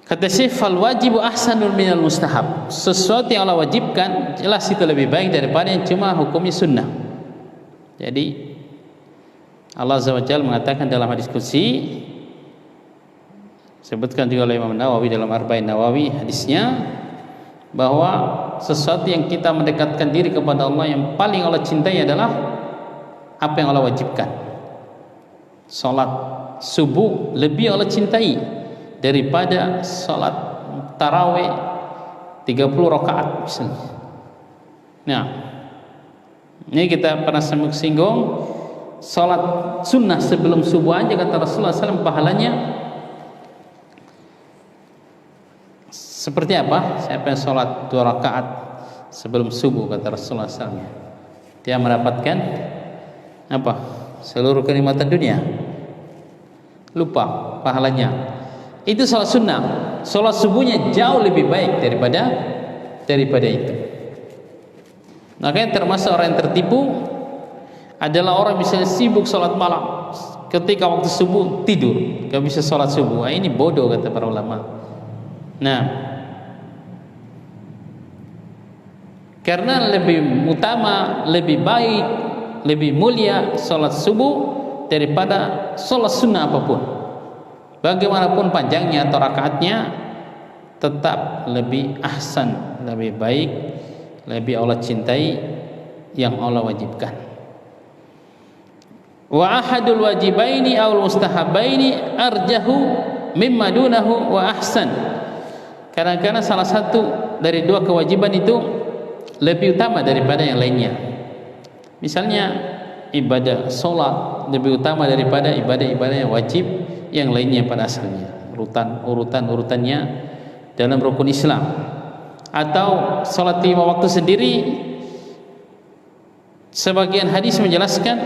S1: kata Syekh, fal wajibu ahsanul minal mustahab. Sesuatu yang Allah wajibkan jelas itu lebih baik daripada yang cuma hukumnya sunnah. Jadi Allah Azza wa Jalla mengatakan dalam hadis qudsi, sebutkan juga oleh Imam Nawawi dalam Arba'in Nawawi hadisnya, bahwa sesuatu yang kita mendekatkan diri kepada Allah yang paling Allah cintai adalah apa yang Allah wajibkan. Salat subuh lebih Allah cintai daripada salat tarawih 30 rakaat misalnya. Nah, ini kita pernah singgung, salat sunnah sebelum subuh aja kata Rasulullah SAW pahalanya seperti apa? Siapa yang salat 2 rakaat sebelum subuh kata Rasulullah SAW, dia mendapatkan apa? Seluruh kenikmatan dunia. Lupa pahalanya. Itu salat sunnah. Salat subuhnya jauh lebih baik daripada itu. Makanya termasuk orang yang tertipu adalah orang misalnya sibuk salat malam, ketika waktu subuh tidur, gak bisa salat subuh. Ini bodoh kata para ulama. Nah, karena lebih utama, lebih baik, lebih mulia salat subuh daripada salat sunnah apapun. Bagaimanapun panjangnya atau rakaatnya, tetap lebih ahsan, lebih baik, lebih Allah cintai yang Allah wajibkan. Wa ahadul wajibaini aw mustahabaini arjahu mimma dunahu wa ahsan. Kadang-kadang salah satu dari dua kewajiban itu lebih utama daripada yang lainnya. Misalnya ibadah salat lebih utama daripada ibadah-ibadah yang wajib yang lainnya pada asalnya, urutannya dalam rukun Islam. Atau salat 5 waktu sendiri, sebagian hadis menjelaskan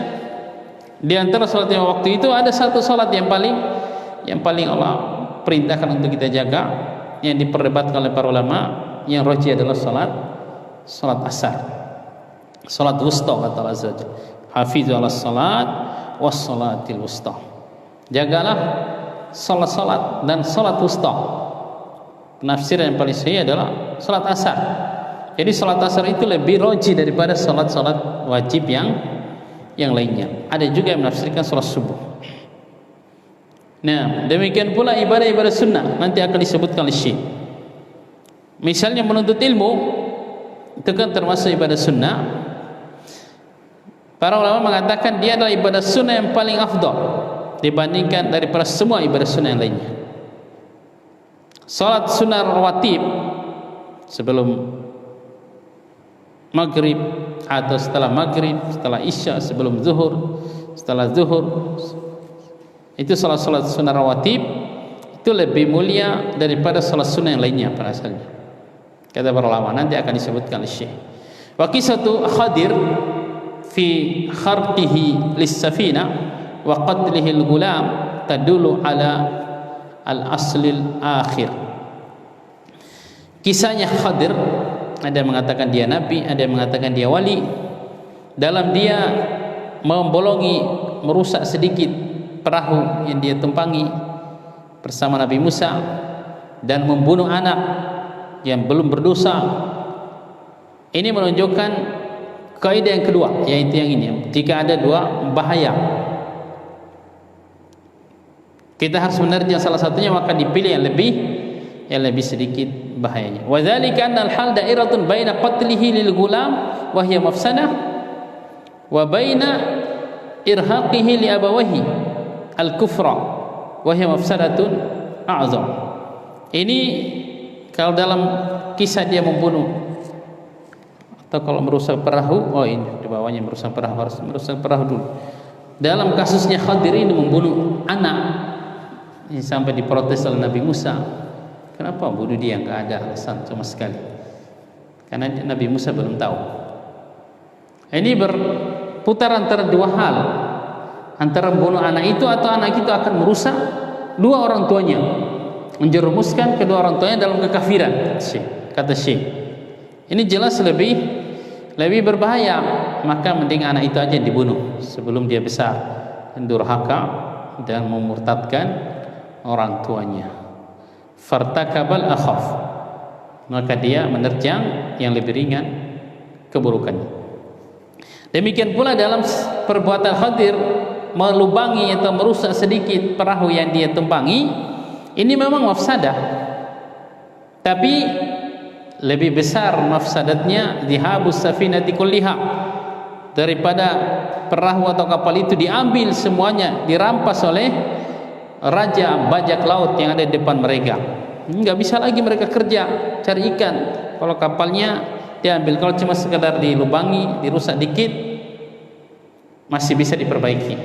S1: di antara salat 5 waktu itu ada satu salat yang paling Allah perintahkan untuk kita jaga, yang diperdebatkan oleh para ulama, yang rajih adalah salat asar, salat wusta kata Allah Azza wa Jalla, hafizu ala salat was salatil wusta. Jagalah salat dan salat wusta. Penafsiran yang paling sahih adalah salat asar. Jadi salat asar itu lebih rajih daripada salat-salat wajib yang lainnya. Ada juga yang menafsirkan salat subuh. Nah, demikian pula ibadah-ibadah sunnah nanti akan disebutkan oleh Syekh. Misalnya menuntut ilmu, itu kan termasuk ibadah sunnah. Para ulama mengatakan dia adalah ibadah sunnah yang paling afdal dibandingkan daripada semua ibadah sunnah yang lainnya. Salat sunnah rawatib sebelum maghrib atau setelah maghrib, setelah isya, sebelum zuhur, setelah zuhur, itu salat-salat sunnah rawatib itu lebih mulia daripada salat sunnah yang lainnya pada asalnya. Kata para ulama, nanti akan disebutkan oleh Syekh. Wa qissatu Khadir fi kharqihi lis-safina wa qatlihi al-gulam tadullu ala al-aslil akhir. Kisahnya Khadir, ada yang mengatakan dia nabi, ada yang mengatakan dia wali. Dalam dia membolongi, merusak sedikit perahu yang dia tumpangi bersama Nabi Musa dan membunuh anak yang belum berdosa. Ini menunjukkan kaidah yang kedua, yaitu yang ini. Jika ada dua bahaya, kita harus menerjang salah satunya, maka dipilih yang lebih sedikit bahayanya. Wa dzalika annal hal da'iratun baina qatlihi lil gulam wa hiya mafsadah wa baina irhaqihi li abawahi al-kufra wa hiya mafsadatun a'zam. Ini kalau dalam kisah dia membunuh atau kalau merusak perahu, oh ini di bawahnya merusak perahu, harus merusak perahu dulu. Dalam kasusnya Khadir ini membunuh anak, ini sampai diprotes oleh Nabi Musa. Kenapa bunuh dia? Nggak ada alasan sama sekali. Karena Nabi Musa belum tahu. Ini berputar antara dua hal, antara membunuh anak itu atau anak itu akan merusak dua orang tuanya, menjerumuskan kedua orang tuanya dalam kekafiran. Kata Syekh, ini jelas lebih berbahaya. Maka mending anak itu aja dibunuh sebelum dia besar dan durhaka dan memurtadkan orang tuanya. Fartakabal akhaf, maka dia menerjang yang lebih ringan keburukannya. Demikian pula dalam perbuatan Khadir melubangi atau merusak sedikit perahu yang dia tumpangi, ini memang mafsadah, tapi lebih besar mafsadatnya dihabus safinati kulliha, daripada perahu atau kapal itu diambil semuanya, dirampas oleh raja bajak laut yang ada di depan mereka. Nggak bisa lagi mereka kerja cari ikan kalau kapalnya diambil. Kalau cuma sekedar dilubangi, dirusak dikit, masih bisa diperbaiki.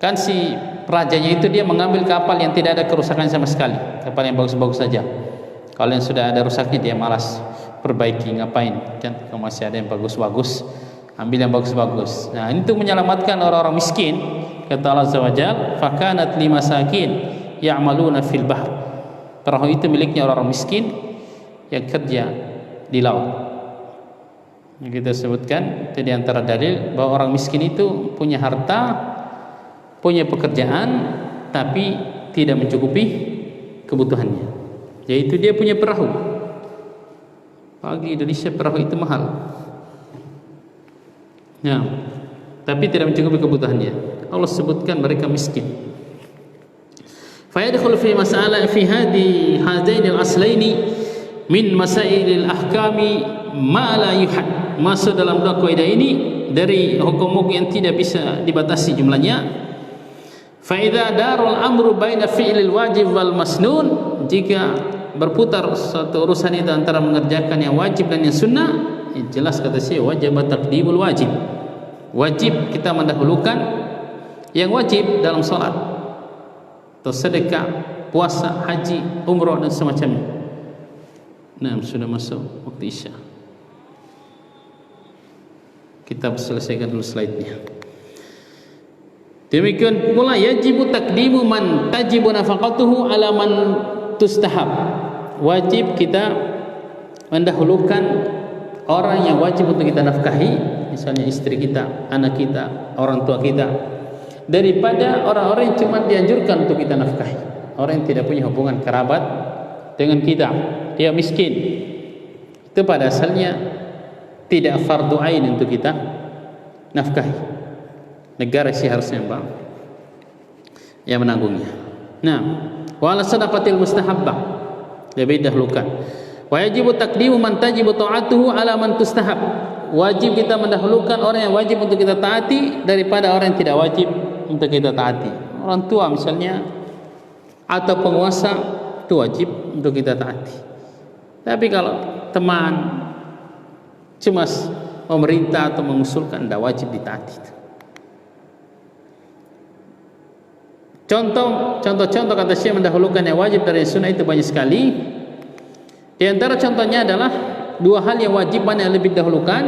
S1: Kan si rajanya itu dia mengambil kapal yang tidak ada kerusakan sama sekali, kapal yang bagus-bagus saja. Kalau yang sudah ada rusaknya dia malas perbaiki, ngapain? Kan kalau masih ada yang bagus-bagus, ambil yang bagus-bagus. Nah, ini untuk menyelamatkan orang-orang miskin. Kata Allah Azza wa Jalla, "Fakanat limasakin ya'maluna fil bahr." Perahu itu miliknya orang-orang miskin yang kerja di laut. Yang kita sebutkan itu di antara dalil bahwa orang miskin itu punya harta, punya pekerjaan, tapi tidak mencukupi kebutuhannya. Yaitu dia punya perahu. Bagi Indonesia perahu itu mahal. Ya, tapi tidak mencukupi kebutuhannya. Allah sebutkan mereka miskin. Fayadkhulu fi masalah fi hadain al-aslaini min masailil ahkami ma la yuhad. Masuk dalam dua kaidah ini dari hukum-hukum yang tidak bisa dibatasi jumlahnya. Fa idza darul amru baina fi'lil wajib wal masnun, jika berputar satu urusan itu antara mengerjakan yang wajib dan yang sunnah, jelas kata saya wajib taqdimul wajib. Wajib kita mendahulukan yang wajib dalam salat atau sedekah, puasa, haji, umrah dan semacamnya. Nah, sudah masuk waktu Isya. Kita selesaikan dulu slide-nya. Demikian pula yajibu takdimu man tajibu nafaqatuhu ala man tustahab. Wajib kita mendahulukan orang yang wajib untuk kita nafkahi, misalnya istri kita, anak kita, orang tua kita, daripada orang-orang yang cuma dianjurkan untuk kita nafkahi. Orang yang tidak punya hubungan kerabat dengan kita, dia miskin, itu pada asalnya tidak fardu ain untuk kita nafkahi. Negara sih harusnya yang menanggungnya. Nah, wala sadaqatil mustahabbah lebih dahulukan. Wa yajibu taqdimu man tajibu ta'atuhu ala man tustahab. Wajib kita mendahulukan orang yang wajib untuk kita taati daripada orang yang tidak wajib untuk kita taati. Orang tua misalnya atau penguasa itu wajib untuk kita taati. Tapi kalau teman, cuma pemerintah atau mengusulkan, tidak wajib ditaati. Contoh-contoh kata Syekh mendahulukan yang wajib dari sunnah itu banyak sekali. Di antara contohnya adalah dua hal yang wajib mana yang lebih dahulukan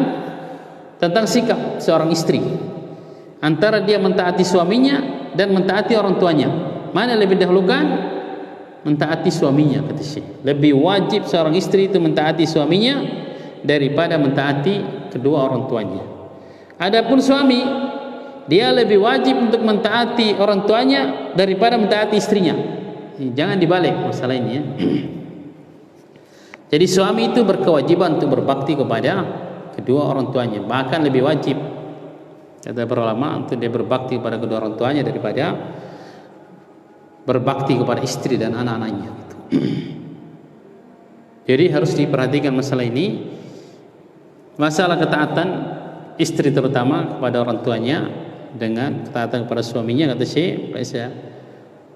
S1: tentang sikap seorang istri, antara dia mentaati suaminya dan mentaati orang tuanya. Mana yang lebih dahulukan? Mentaati suaminya kata Syekh. Lebih wajib seorang istri itu mentaati suaminya daripada mentaati kedua orang tuanya. Adapun suami, dia lebih wajib untuk mentaati orang tuanya daripada mentaati istrinya. Jangan dibalik masalah ini ya. Jadi suami itu berkewajiban untuk berbakti kepada kedua orang tuanya, bahkan lebih wajib kata para ulama untuk dia berbakti kepada kedua orang tuanya daripada berbakti kepada istri dan anak-anaknya. Jadi harus diperhatikan masalah ini, masalah ketaatan istri terutama kepada orang tuanya dengan ketaatan kepada suaminya. Kata Syekh, saya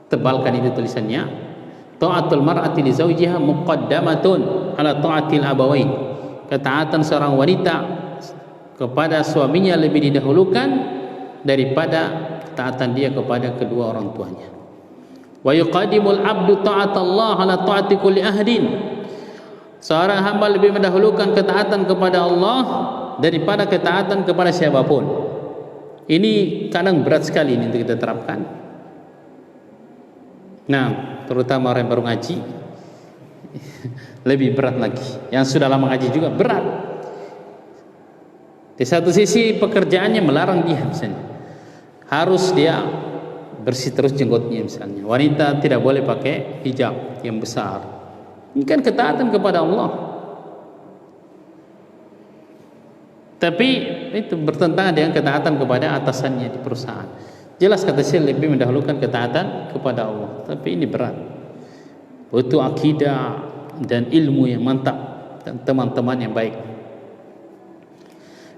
S1: tebalkan itu tulisannya, ta'atul mar'ati li zawjiha muqaddamatun ala ta'atil abawain. Ketaatan seorang wanita kepada suaminya lebih didahulukan daripada ketaatan dia kepada kedua orang tuanya. Wa yuqaddimul 'abdu ta'atallah ala ta'ati kulli ahdin. Seorang hamba lebih mendahulukan ketaatan kepada Allah daripada ketaatan kepada siapapun. Ini kadang berat sekali ini untuk kita terapkan. Nah, terutama orang yang baru ngaji lebih berat lagi. Yang sudah lama ngaji juga berat. Di satu sisi pekerjaannya melarang dia, misalnya harus dia bersih terus jenggotnya, misalnya wanita tidak boleh pakai hijab yang besar. Ini kan ketaatan kepada Allah, tapi itu bertentangan dengan ketaatan kepada atasannya di perusahaan. Jelas kata Syekh lebih mendahulukan ketaatan kepada Allah, tapi ini berat, butuh akidah dan ilmu yang mantap dan teman-teman yang baik.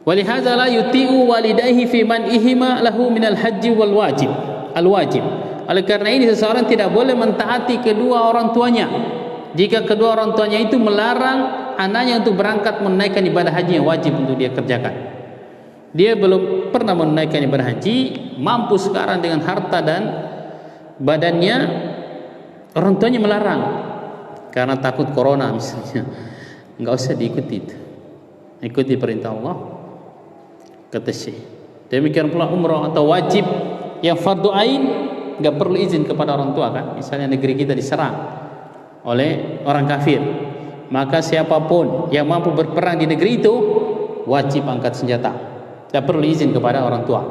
S1: Walihadza la yuti'u walidayhi fi man'ihima lahu minal haji wal wajib al-wajib. Oleh karena ini seseorang tidak boleh mentaati kedua orang tuanya jika kedua orang tuanya itu melarang anaknya untuk berangkat menunaikan ibadah haji yang wajib untuk dia kerjakan. Dia belum pernah menunaikan ibadah haji, mampu sekarang dengan harta dan badannya, orang tuanya melarang karena takut corona misalnya. Enggak usah diikuti itu. Ikuti perintah Allah, kata Syekh. Demikian pula umrah atau wajib yang fardu ain, enggak perlu izin kepada orang tua kan. Misalnya negeri kita diserang oleh orang kafir, maka siapapun yang mampu berperang di negeri itu wajib angkat senjata. Tidak perlu izin kepada orang tua.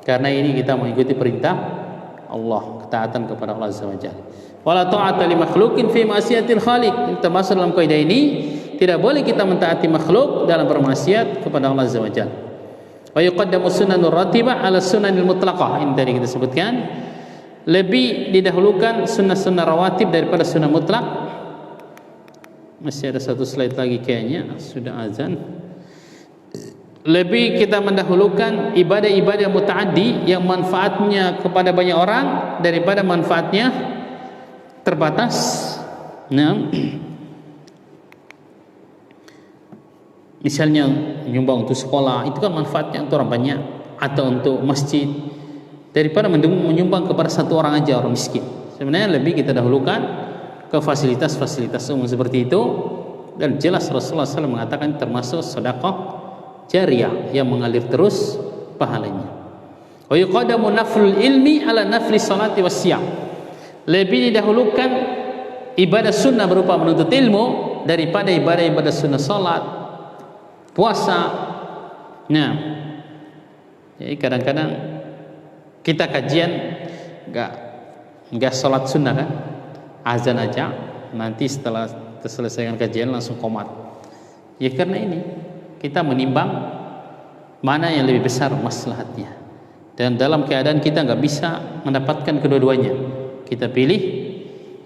S1: Karena ini kita mengikuti perintah Allah, ketaatan kepada Allah Azza wa Jalla. Wala ta'ata li makhluqin fi ma'siyatil khaliq. Termasuk dalam kaidah ini, tidak boleh kita mentaati makhluk dalam bermaksiat kepada Allah Azza wa Jalla. Wa yuqaddamu sunanur ratibah ala sunanil mutlaqah. Ini tadi kita sebutkan, lebih didahulukan sunnah-sunnah rawatib daripada sunnah mutlak. Masih ada satu slide lagi kayaknya, sudah azan. Lebih kita mendahulukan ibadah-ibadah mutaaddi yang manfaatnya kepada banyak orang daripada manfaatnya terbatas. Nah, misalnya menyumbang untuk sekolah, itu kan manfaatnya untuk orang banyak, atau untuk masjid, daripada menyumbang kepada satu orang aja, orang miskin. Sebenarnya lebih kita dahulukan ke fasilitas-fasilitas umum seperti itu. Dan jelas Rasulullah SAW mengatakan termasuk sedekah jariyah yang mengalir terus pahalanya. Wa yuqaddamu naflul ilmi ala nafli salati wassiyam. Lebih didahulukan ibadah sunnah berupa menuntut ilmu daripada ibadah-ibadah sunnah salat, puasa. Nah, jadi kadang-kadang kita kajian enggak salat sunnah kan, azan aja, nanti setelah selesaikan kajian langsung qomat. Ya karena ini kita menimbang mana yang lebih besar maslahatnya, dan dalam keadaan kita nggak bisa mendapatkan kedua-duanya, kita pilih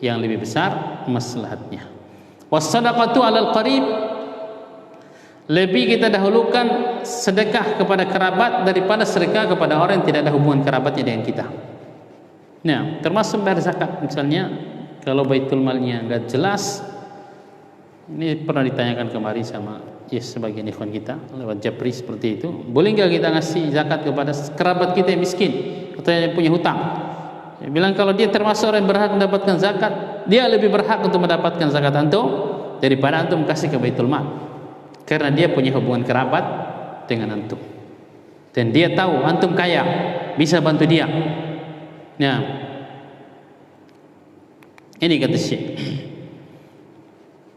S1: yang lebih besar maslahatnya. Wassadaqatu 'alal qarib, lebih kita dahulukan sedekah kepada kerabat daripada sedekah kepada orang yang tidak ada hubungan kerabatnya dengan kita. Nah, termasuk bayar zakat misalnya, kalau baitul malnya nggak jelas, ini pernah ditanyakan kemarin sama sebagian ikhwan kita lewat Japri seperti itu, boleh nggak kita ngasih zakat kepada kerabat kita yang miskin atau yang punya hutang? Dia bilang kalau dia termasuk orang yang berhak mendapatkan zakat, dia lebih berhak untuk mendapatkan zakat antum daripada antum kasih ke baitul mal, karena dia punya hubungan kerabat dengan antum dan dia tahu antum kaya, bisa bantu dia. Nah, ini kata Syekh.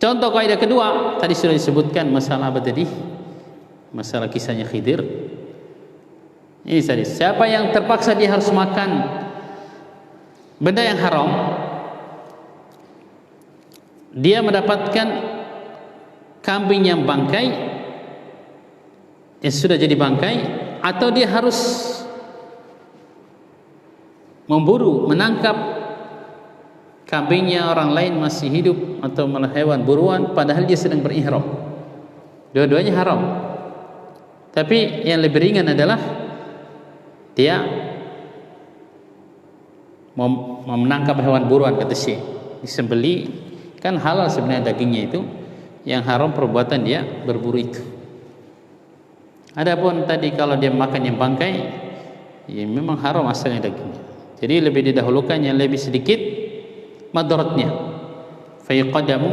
S1: Contoh kaidah kedua, tadi sudah disebutkan masalah apa tadi? Masalah kisahnya Khidir. Ini tadi, siapa yang terpaksa dia harus makan benda yang haram, dia mendapatkan kambing yang bangkai, yang sudah jadi bangkai, atau dia harus memburu, menangkap kambingnya orang lain masih hidup atau malah hewan buruan padahal dia sedang berihram. Dua-duanya haram. Tapi yang lebih ringan adalah dia mau menangkap hewan buruan, kata Syekh, disembeli, kan halal sebenarnya dagingnya itu, yang haram perbuatan dia berburu itu. Adapun tadi kalau dia makan yang bangkai, ya memang haram asalnya dagingnya. Jadi lebih didahulukan yang lebih sedikit madaratnya. Fa yuqaddamu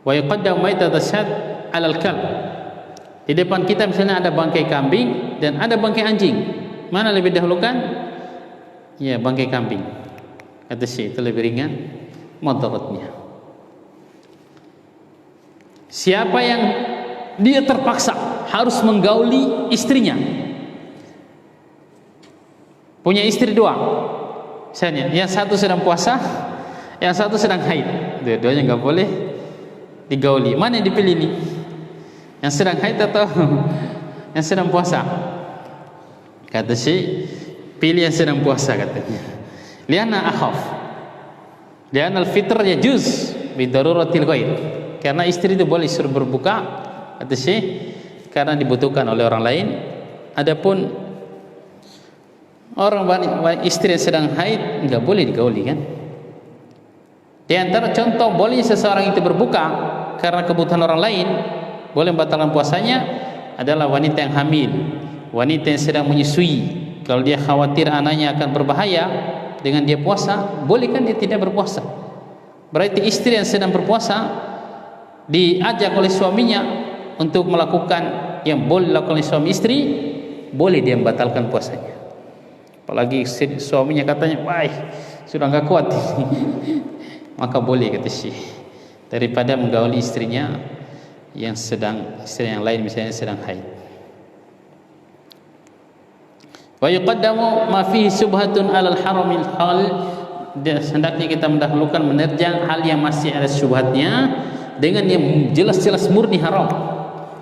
S1: wa yuqaddamu maitatu syad 'ala al-kalb. Di depan kita misalnya ada bangkai kambing dan ada bangkai anjing. Mana lebih dahulukan? Ya, bangkai kambing. Kata Syekh, itu lebih ringan madaratnya. Siapa yang dia terpaksa harus menggauli istrinya, punya istri dua misalnya, yang satu sedang puasa, yang satu sedang haid, dua-duanya nggak boleh digauli. Mana yang dipilih nih? Yang sedang haid atau yang sedang puasa? Kata Syekh, pilih yang sedang puasa, katanya. Liana akhaf, liana al-fitr yajuz bidaruratil ghaib. Karena istri itu boleh suruh berbuka, kata Syekh, karena dibutuhkan oleh orang lain. Adapun orang istri yang sedang haid nggak boleh digauli, kan? Di antara contoh boleh seseorang itu berbuka karena kebutuhan orang lain, boleh membatalkan puasanya, adalah wanita yang hamil, wanita yang sedang menyusui. Kalau dia khawatir anaknya akan berbahaya dengan dia puasa, boleh kan dia tidak berpuasa? Berarti istri yang sedang berpuasa diajak oleh suaminya untuk melakukan yang boleh dilakukan oleh suami istri, boleh dia membatalkan puasanya. Apalagi suaminya katanya, wah sudah nggak kuat, maka boleh, kata Syekh, daripada menggauli istrinya yang sedang, istri yang lain misalnya sedang haid. Wa yuqaddamu ma fihi subhatun 'alal haramil hal. Hendaknya kita mendahulukan menerjang hal yang masih ada syubhatnya dengan yang jelas-jelas murni haram.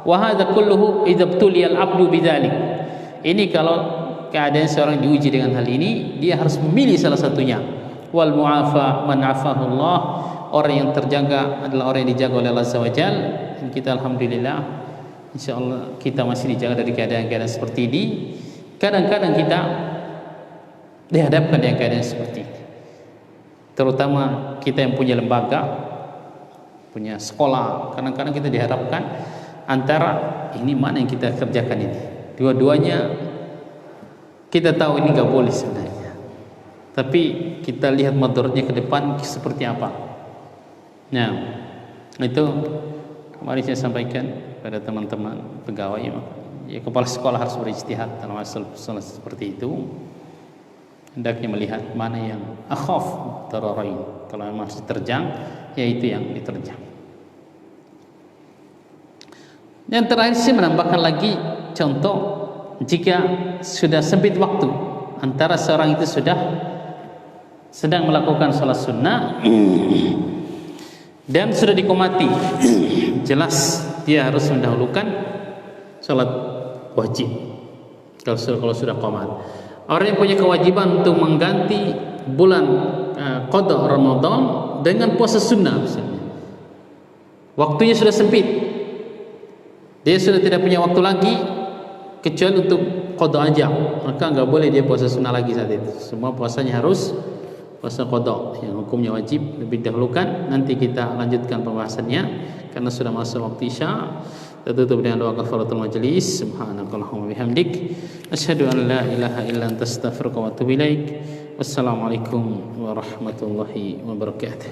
S1: Wa hadza kulluhu idza tuliyal 'abdu bidzalik. Ini kalau keadaan seorang diuji dengan hal ini, dia harus memilih salah satunya. Wal mu'afa man afahu Allah. Orang yang terjaga adalah orang yang dijaga oleh Allah Azza wa Jalla. Dan kita alhamdulillah, insyaallah kita masih dijaga dari keadaan-keadaan seperti ini. Kadang-kadang kita dihadapkan dengan keadaan seperti ini, terutama kita yang punya lembaga, punya sekolah. Kadang-kadang kita diharapkan antara ini mana yang kita kerjakan ini, dua-duanya kita tahu ini nggak boleh sebenarnya, tapi kita lihat madaratnya ke depan seperti apa. Nah, itu kemarin saya sampaikan pada teman-teman pegawai, ya, kepala sekolah harus berijtihad dalam masalah seperti itu. Hendaknya melihat mana yang akhaf dararain. Kalau memang harus diterjang, ya itu yang diterjang. Yang terakhir saya menambahkan lagi contoh, jika sudah sempit waktu antara seorang itu sudah sedang melakukan sholat sunnah dan sudah dikomati, jelas dia harus mendahulukan sholat wajib kalau sudah qomat. Orang yang punya kewajiban untuk mengganti bulan qada Ramadan dengan puasa sunnah misalnya, waktunya sudah sempit, dia sudah tidak punya waktu lagi kecuali untuk qada aja, maka nggak boleh dia puasa sunnah lagi saat itu. Semua puasanya harus puasa qada yang hukumnya wajib lebih dahulukan. Nanti kita lanjutkan pembahasannya karena sudah masuk waktu Isya. Kita tutup dengan doa kafaratul majlis. Subhanakallahumma bihamdik, asyhadu an la ilaha illa anta astaghfiruka wa atubu ilaik. Wassalamualaikum warahmatullahi wabarakatuh.